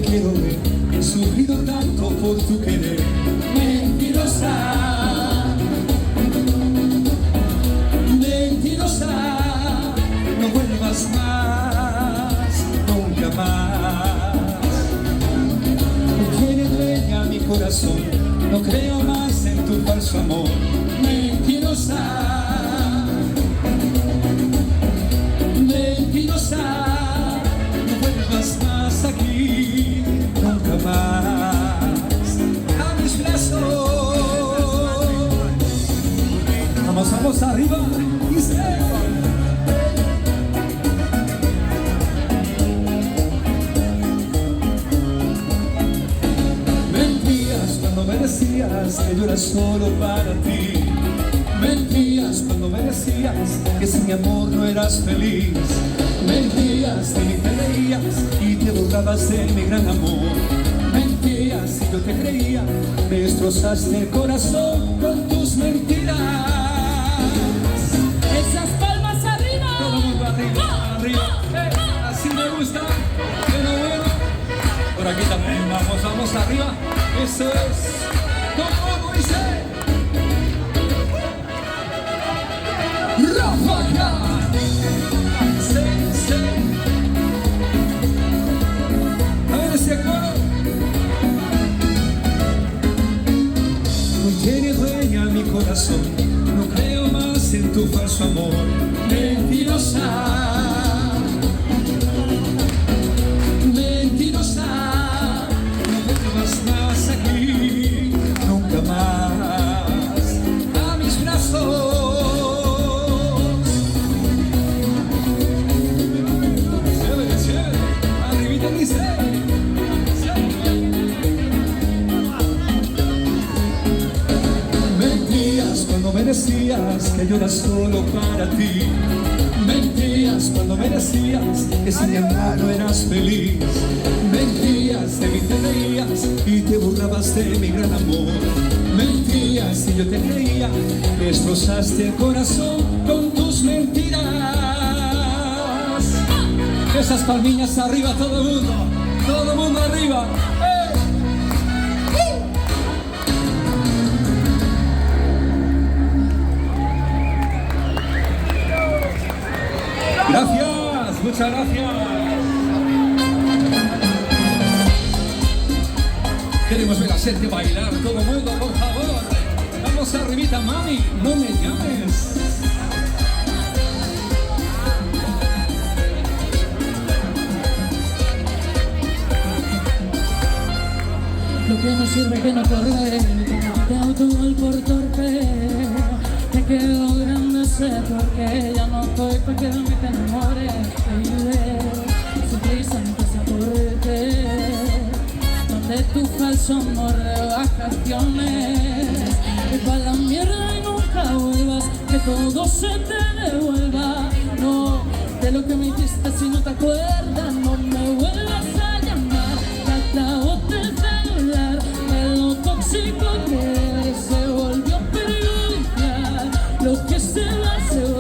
quiero ver, he sufrido tanto por tu querer. Mentirosa, mentirosa, no vuelvas más, nunca más. Tú tienes dueña mi corazón, no creo más en tu falso amor. Mentirosa, mentirosa, no vuelvas más aquí, nunca más. A mis brazos, vamos, vamos arriba, dice. Mentías cuando me decías que yo era solo para ti. Mentías cuando me decías que sin mi amor no eras feliz. Mentías que ni te veías y te burlabas de mi gran amor. Mentías y yo te creía, me destrozaste el corazón con tus mentiras. Esas palmas arriba. Todo el mundo arriba, arriba. Así me gusta, pero bueno. Por aquí también, vamos, vamos arriba. Eso es. ¿Cómo dice? Ráfaga. Sí, sí. A ver ese coro. No tiene dueña mi corazón, no creo más en tu falso amor. Mentirosa, mentirosa, no vuelvas más aquí, nunca más. A mis brazos. Mentías cuando me decías que yo era solo para ti. Mentías cuando me decías que sin mi amor no eras feliz. Mentías, de mí te reías y te burlabas de mi gran amor. Mentías y yo te creía, destrozaste el corazón con tus mentiras. Esas palmiñas arriba, todo el mundo arriba. Gracias, muchas gracias. Queremos ver a gente bailar, todo el mundo, por favor. Vamos arribita, mami, no me llames. Lo que no sirve que no corre, te autogol por torpe. Te quedó grande ese porque ya no estoy para que de mí te enamores. Su prisa empieza a correrte, donde tu falso amor de vacaciones. Y pa' la mierda y nunca vuelvas, que todo se te devuelva. No, de lo que me hiciste si no te acuerdas, no me vuelvas a llamar. Catabote el celular, de lo tóxico que se volvió perjudicial. Lo que se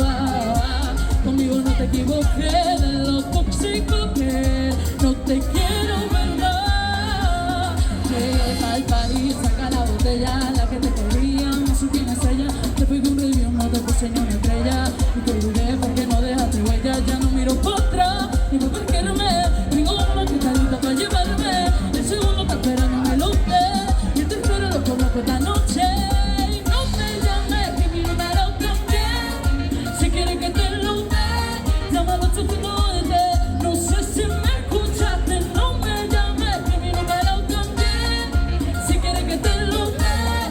va, conmigo no te equivoqué. De lo tóxico que no te quiero ver más. Llega al país, saca la botella, la que te quería, no sé quién es ella. Te pegué un review, no te puse ni una estrella. Y te olvidé porque no dejaste huella. Ya no miro por atrás, ni por perderme. Tengo una picadita para llevarme. El segundo está esperando me lo dé. Y el tercero lo conozco esta noche. Y no te llames, que mi número también. Si quieres que te lo dé, llámalo tú que no es de. No sé si me escuchaste, no me llames, que mi número también. Si quieres que te lo dé.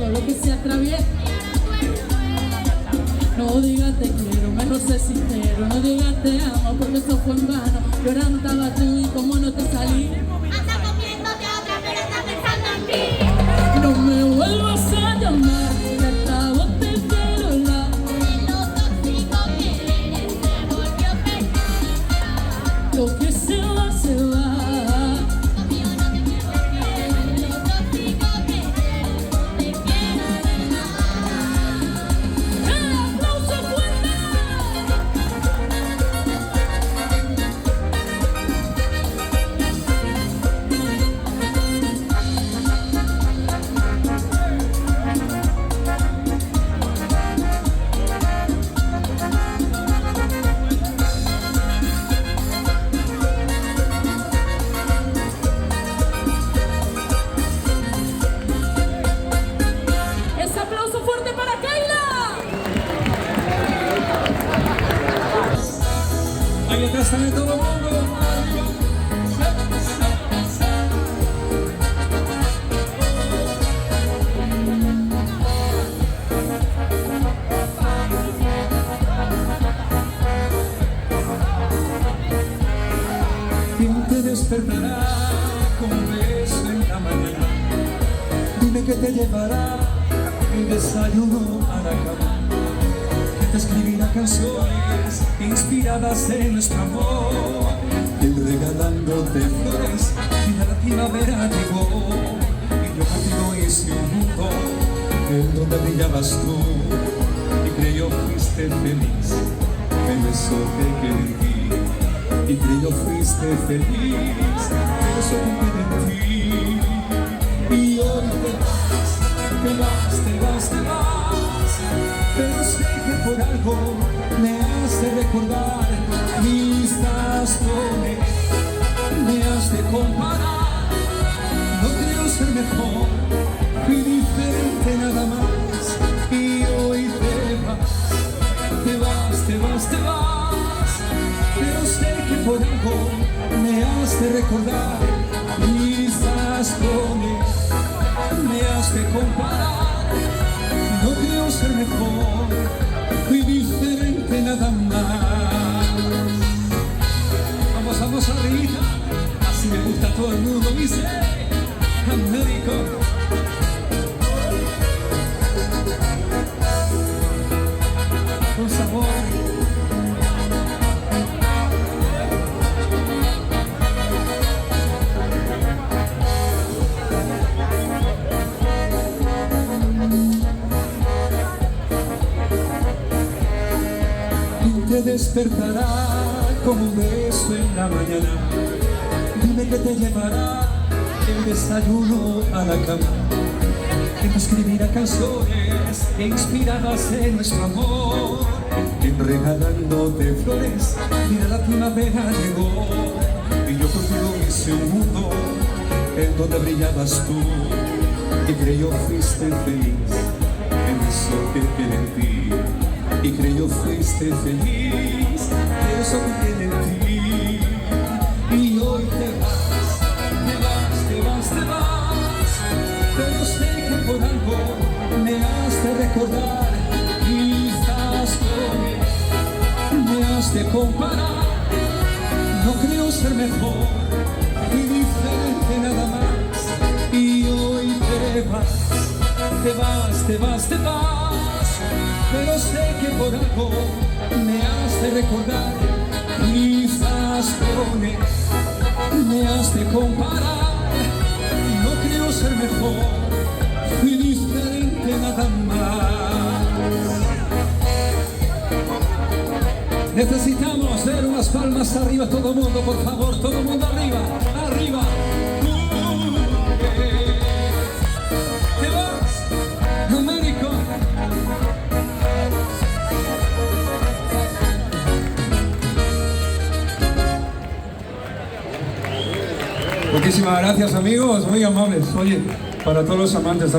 todo lo que se atraviesa. No digas te quiero, mejor ser sincero. No digas te amo, porque eso fue en vano. Llorando estaba tú y como no te salí. Anda comiéndote a otra, pero está pensando en ti. No me vuelvas a llamar, que acabo te quiero la. Lo tóxico que eres se volvió pesado. Lo que se va, se va. Conmigo no te quiero ver. Lo tóxico que eres, no te quiero ver más. ¡El aplauso fuerte! ¡Ese aplauso fuerte para Kayla! Ahí atrás también todo el mundo. ¿Quién te despertará con un beso en la mañana? Dime que te llevará el desayuno a la cama. Te escribirá canciones inspiradas en nuestro amor, él regalándote flores y la primavera llegó y yo contigo hice un mundo en donde brillabas tú y creyó fuiste feliz, pero eso te quedé en ti y creyó fuiste feliz, pero eso te quedé en ti y hoy te vas, te vas, te vas, pero sé que por algo me hace recordar mis razones, me has de comparar, no creo ser mejor, fui diferente nada más y hoy te vas, te vas, te vas, te vas, pero sé que por algo me has de recordar mis razones, me has de comparar, no creo ser mejor, fui diferente nada más. Vamos, vamos arriba, así me gusta todo el mundo, dice Américo. Con sabor. Te despertará como un beso en la mañana. Dime que te llevará el desayuno a la cama. Que te escribirá canciones inspiradas en nuestro amor. Que regalándote flores, mira la primavera llegó. Y yo contigo hice un mundo en donde brillabas tú. Y creyó fuiste feliz, en eso que quedé en ti. Y creyó fuiste feliz, eso que tiene en ti. Y hoy te vas, te vas, te vas, te vas, pero sé que por algo me has de recordar mis razones, me has de comparar, no creo ser mejor y diferente nada más. Y hoy te vas, te vas, te vas, te vas, pero sé que por algo me has de recordar mis razones, me has de comparar, no creo ser mejor, fui diferente nada más. Necesitamos ver unas palmas arriba, todo el mundo, por favor, todo el mundo arriba, arriba. Te vas, Américo. Muchísimas gracias, amigos, muy amables. Oye, para todos los amantes también.